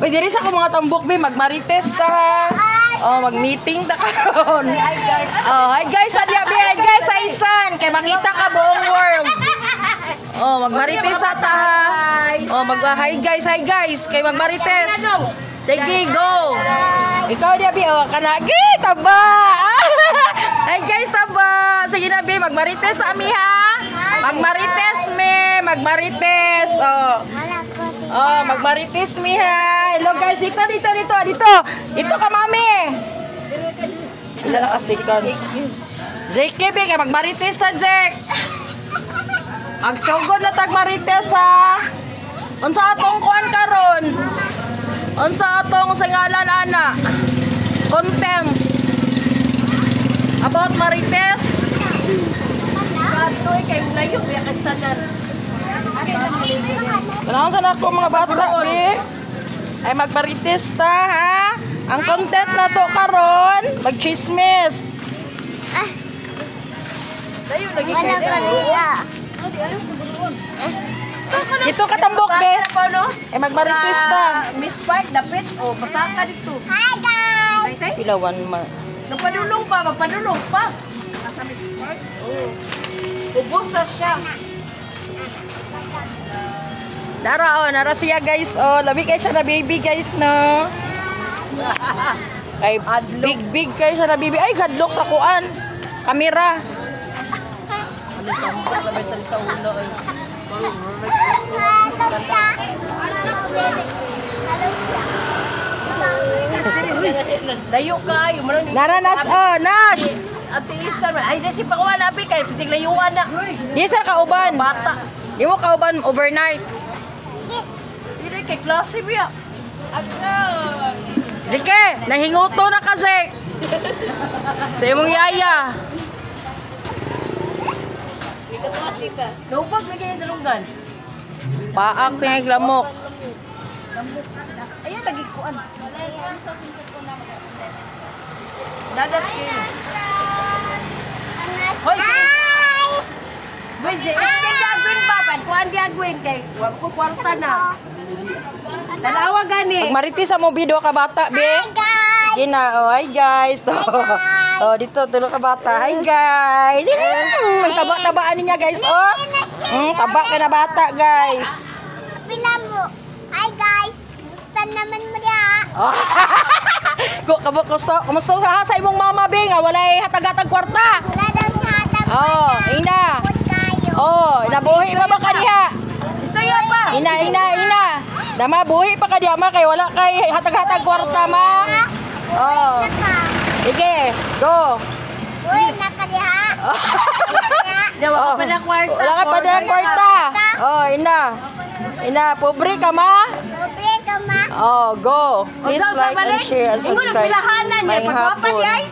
Uy, diri sa ako mga tambok, be. Magmarites ta, ha? Oh, mag-meeting ta karon. Oh, hi guys, adya, be. Hi guys, sa isan. Kay makita ka buong world. Oh, magmarites ta, ha? Oh, hi guys, hi guys. Kay magmarites. Sige, go. Ikaw dia, be. Oh, kanagi, taba. Hi guys, taba. Sige na, be. Magmarites sa ami, ha? Magmarites, me. Magmarites. Oh. Oh, magmarites, mi, ha? Hello, guys. Dito. Dito ka, mami. Sila na kasikan. Zeke, be. Kay magmarites na, Zeke. Agsugod na tagmarites, ha? Unsa atong kuan karon? Unsa atong singalan, ana? Content. About marites. Atoy kay layo ya kastanan. Kailangan sana ako mga bata, be. Ay magmarites ta, ha? Ang content na to karon, magchismis. Layo lagi kay. Dito ka tambok, be. Ay magmarites ta. Miss Park dapit o masaka dito. Hi guys! Pilawan ma. Napadulong pa. Nasa Miss Park. Oh. Ubos na siya. Nara siya, guys. Oh, labi kayo siya na baby, guys, no. Ay, big kayo siya na baby. Ay, hadlok sa kuan. Kamera. Ano tambak na may tali sa ulo ay. Layo ka, yung malang Naranas, oh, Nash. Ate Isa, ay desi pa ko labi kay pitig layuan na. Di sa kauban. Bata. Di mo kauban overnight. Dili kay klase biya. Sige, nahinguto na kasi. Sa imong yaya. Lupag lagi yung dalunggan. Paak tingay lamok. Ayan lagi kuan. Dadas kayo. Hoy, Gwen, si Eskin gagawin pa. Kuan di agawin kay. Huwag ko kwarta na. Dalawa gani. Magmaritis sa mo video ka bata, be. Gina, oh, hi guys. Oh, dito tulo ka bata. Hi guys. Ang taba-tabaan niya, guys. Oh. Taba ka na bata, guys. Pila mo. Hi guys! Gusto naman mo niya. Kumusta ha sa imong mama, be? Nga walay hatag-hatag kwarta. Wala daw siya hatang Oh, ina. kayo. Oh, nabuhi pa ba kaniha? Istorya pa. Ina. Dama buhi pa ka diya, ma, kay wala kay hatag-hatag kwarta, ma. Oh. Sige, go. Uy, nakaliha. Dawa pa na kwarta. Wala ka pa din kwarta. Oh, ina, pobre ka, ma. Pobre ka ma. Oh, go. Please like and share and subscribe. Ingon ang pilahanan niya. May Pagwapan hapon. niya ay.